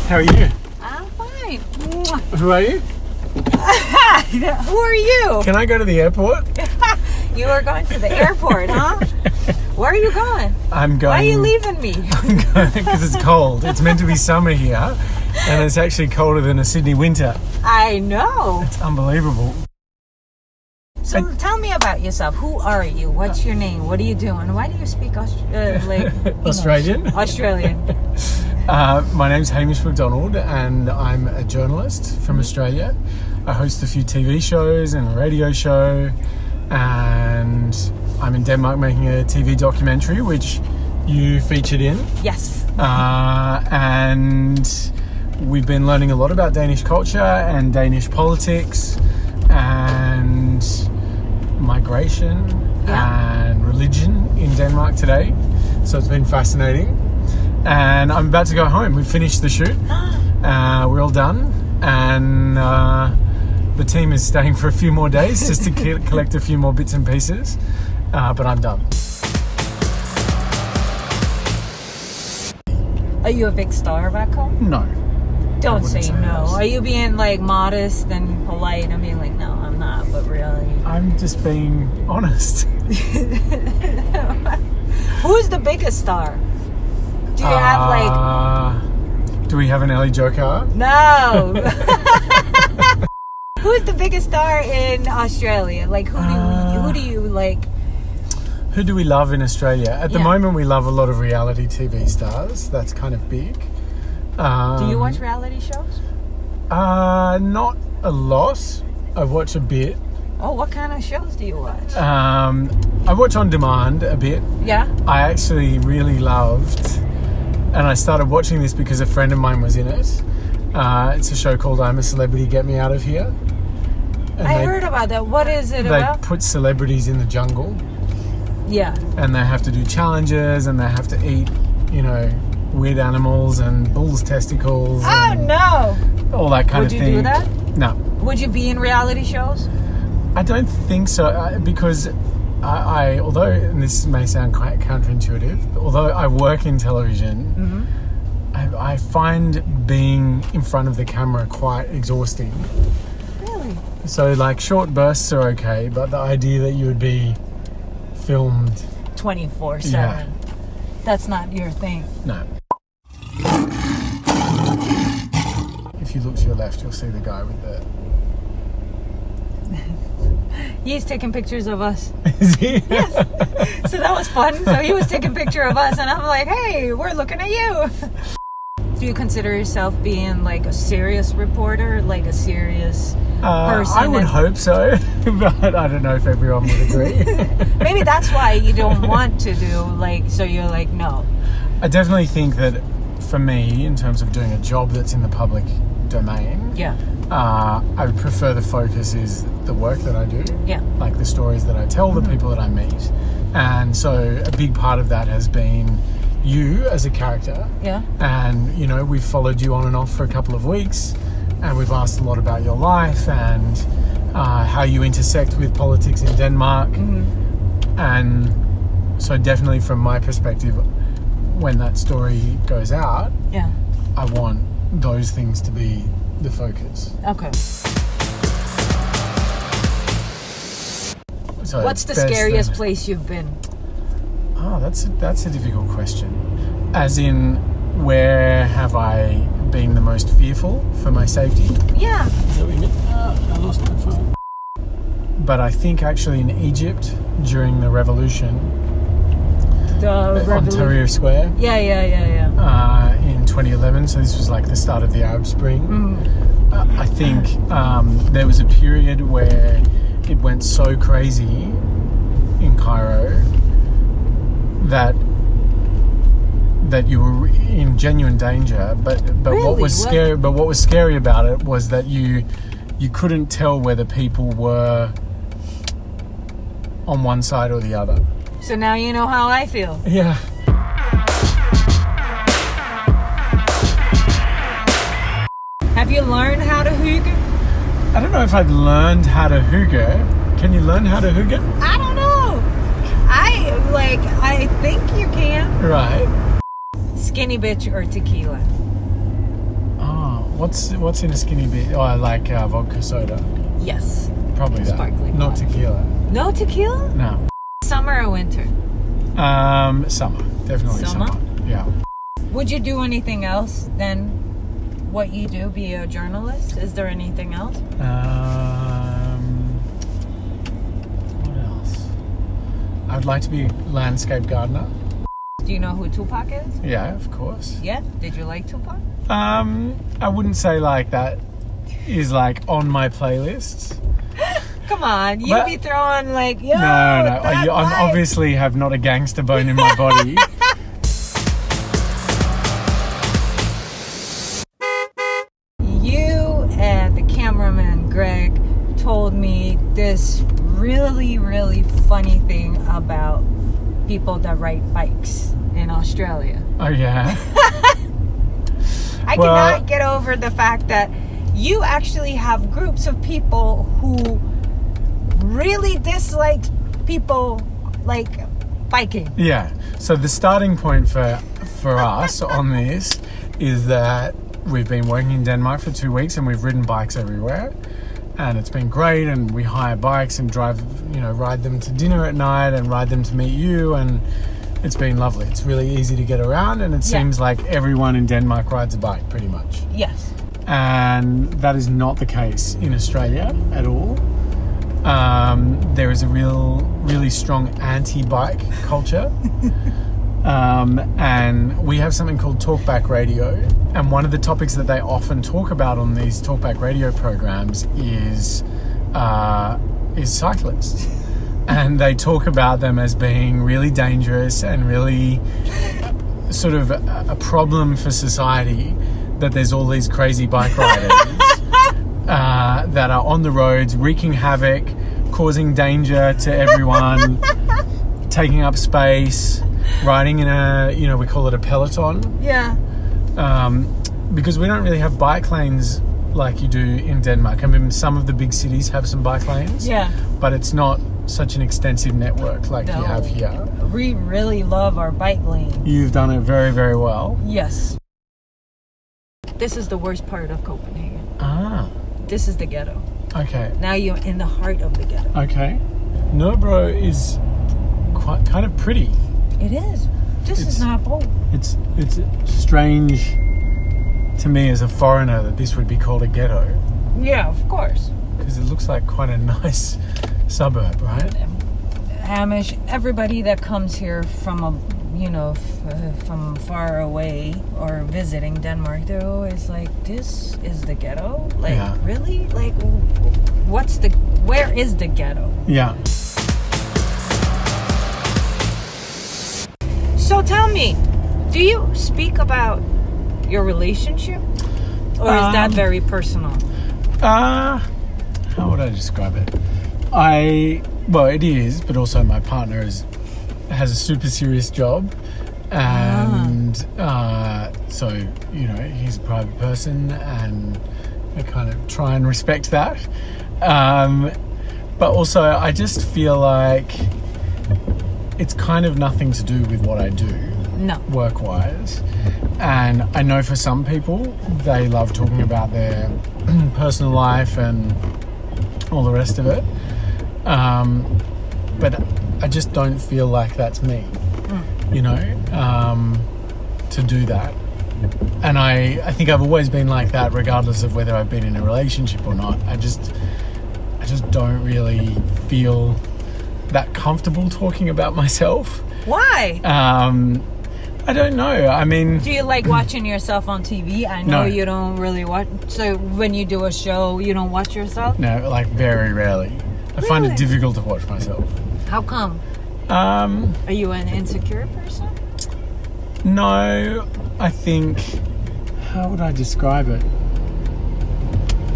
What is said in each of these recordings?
How are you? I'm fine. Who are you? Who are you? Can I go to the airport? You are going to the airport, huh? Where are you going? I'm going... Why are you leaving me? I'm going because it's cold. It's meant to be summer here, and it's actually colder than a Sydney winter. I know. It's unbelievable. So tell me about yourself. Who are you? What's your name? What are you doing? Why do you speak Australian? Australian. My name's Hamish Macdonald, and I'm a journalist from Australia. I host a few TV shows and a radio show, and I'm in Denmark making a TV documentary, which you featured in. Yes. And we've been learning a lot about Danish culture and Danish politics and migration and religion in Denmark today. So it's been fascinating. And I'm about to go home. We've finished the shoot. We're all done. And the team is staying for a few more days just to collect a few more bits and pieces. But I'm done. Are you a big star back home? No. Don't say no. Are you being like modest and polite? I'm being like, no, I'm not, but really. I'm just being honest. Who's the biggest star? Do you have like... Do we have an Ellie Jokar? No. Who's the biggest star in Australia? Like, who do you like? Who do we love in Australia? At the moment, we love a lot of reality TV stars. That's kind of big. Do you watch reality shows? Not a lot. I watch a bit. Oh, what kind of shows do you watch? I watch on demand a bit. Yeah? I actually really loved, and I started watching this because a friend of mine was in it. It's a show called I'm a Celebrity, Get Me Out of Here. And I heard about that. What is it about? They put celebrities in the jungle. Yeah. And they have to do challenges, and they have to eat, weird animals and bull's testicles. Oh, no. All that kind of thing. Would you do that? No. Would you be in reality shows? I don't think so, because I although, and this may sound quite counterintuitive, but although I work in television, I find being in front of the camera quite exhausting. Really? So, like, short bursts are okay, but the idea that you would be filmed 24/7, that's not your thing. No. If you look to your left, you'll see the guy with the... He's taking pictures of us. Is he? Yes. So that was fun. So he was taking a picture of us, and I'm like, hey, we're looking at you. Do you consider yourself being like a serious reporter, like a serious person? I would hope so, but I don't know if everyone would agree. Maybe that's why you don't want to do, like, so you're like, no. I definitely think that for me, in terms of doing a job that's in the public domain, I would prefer the focus is the work that I do, like the stories that I tell, the people that I meet. And so a big part of that has been you as a character. And, we've followed you on and off for a couple of weeks, and we've asked a lot about your life and how you intersect with politics in Denmark. And so definitely from my perspective, when that story goes out, I want those things to be the focus. Okay. So what's the scariest place you've been? Oh, that's a difficult question. As in, where have I been the most fearful for my safety? Yeah. Is that what you mean? I lost my phone. But I think actually in Egypt during the revolution, Ontario Square. In 2011, so this was like the start of the Arab Spring. I think there was a period where it went so crazy in Cairo that you were in genuine danger. But really? What was scary about it was that you couldn't tell whether people were on one side or the other. So now you know how I feel. Yeah. Have you learned how to hygge? I don't know if I've learned how to hygge. Can you learn how to hygge? I don't know. I think you can. Right. Skinny bitch or tequila? What's in a skinny beer? Oh, I like vodka soda. Yes. Probably that. Sparkling Not water. tequila. No tequila? No. Summer or winter? Summer. Definitely summer. Yeah. Would you do anything else than what you do? Be a journalist? Is there anything else? What else? I'd like to be a landscape gardener. Do you know who Tupac is? Yeah, of course. Yeah? Did you like Tupac? I wouldn't say like that is like on my playlist. Come on, you'd be throwing like, yo, No. I obviously have not a gangster bone in my body. You and the cameraman, Greg, told me this really, really funny thing about people that ride bikes in Australia. Oh, yeah? I cannot get over the fact that you actually have groups of people who really dislike people like biking. Yeah. So the starting point for us on this is that we've been working in Denmark for 2 weeks and we've ridden bikes everywhere. And it's been great, and we hire bikes and ride them to dinner at night and ride them to meet you, and it's been lovely. It's really easy to get around, and it seems like everyone in Denmark rides a bike pretty much. Yes. And that is not the case in Australia at all. There is a really strong anti-bike culture. And we have something called talkback radio. And one of the topics that they often talk about on these talkback radio programs is cyclists. And they talk about them as being really dangerous and really sort of a problem for society, that there's all these crazy bike riders that are on the roads wreaking havoc, causing danger to everyone, taking up space, riding in we call it a peloton. Yeah. Because we don't really have bike lanes like you do in Denmark. I mean, some of the big cities have some bike lanes. Yeah. But it's not such an extensive network like you have here. We really love our bike lane. You've done it very, very well. Yes. This is the worst part of Copenhagen. Ah. This is the ghetto. Okay. Now you're in the heart of the ghetto. Okay. Nørbach is kind of pretty. It is. This is not bold. It's strange to me as a foreigner that this would be called a ghetto. Yeah, of course. Because it looks like quite a nice suburb, right? Hamish, everybody that comes here from from far away or visiting Denmark, they're always like, this is the ghetto? Like, really? Like, where is the ghetto? Yeah. So tell me, do you speak about your relationship? Or is that very personal? How would I describe it? It is, but also my partner has a super serious job, and so he's a private person, and I kind of try and respect that. But also, I just feel like it's kind of nothing to do with what I do, work-wise. And I know for some people, they love talking about their personal life and all the rest of it. But I just don't feel like that's me, to do that. And I think I've always been like that, regardless of whether I've been in a relationship or not. I just don't really feel that comfortable talking about myself. Why? I don't know. I mean... Do you like watching yourself on TV? I know you don't really watch... So when you do a show, you don't watch yourself? No, like very rarely. I find it difficult to watch myself. How come? Are you an insecure person? No, I think... How would I describe it?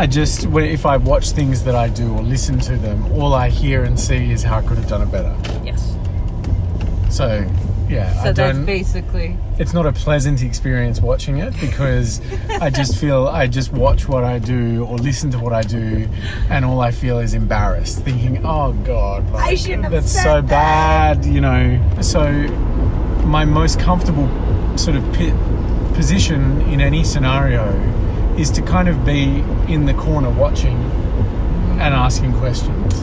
If I watch things that I do or listen to them, all I hear and see is how I could have done it better. Yes. So, yeah. So that's basically... It's not a pleasant experience watching it, because I just watch what I do or listen to what I do, and all I feel is embarrassed, thinking, oh God, I shouldn't have that's said so that. bad, So my most comfortable sort of position in any scenario is to kind of be in the corner watching and asking questions.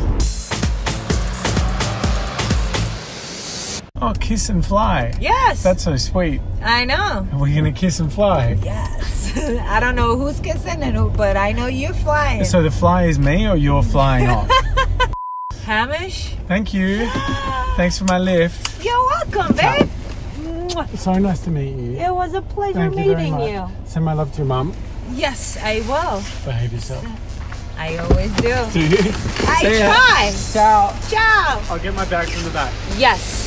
Oh, kiss and fly. Yes. That's so sweet. I know. Are we going to kiss and fly? Yes. I don't know who's kissing and who, but I know you're flying. So the fly is me or you're flying off? Hamish. Thank you. Thanks for my lift. You're welcome, babe. So nice to meet you. It was a pleasure Thank you very meeting much. you. Send my love to your mum. Yes, I will. Behave yourself. I always do. Do you? I See ya. try. Ciao. Ciao. I'll get my bags from the back. Yes.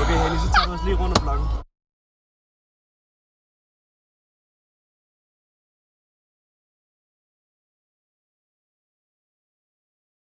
Okay, Henrik, så tager vi os lige rundt om blokken.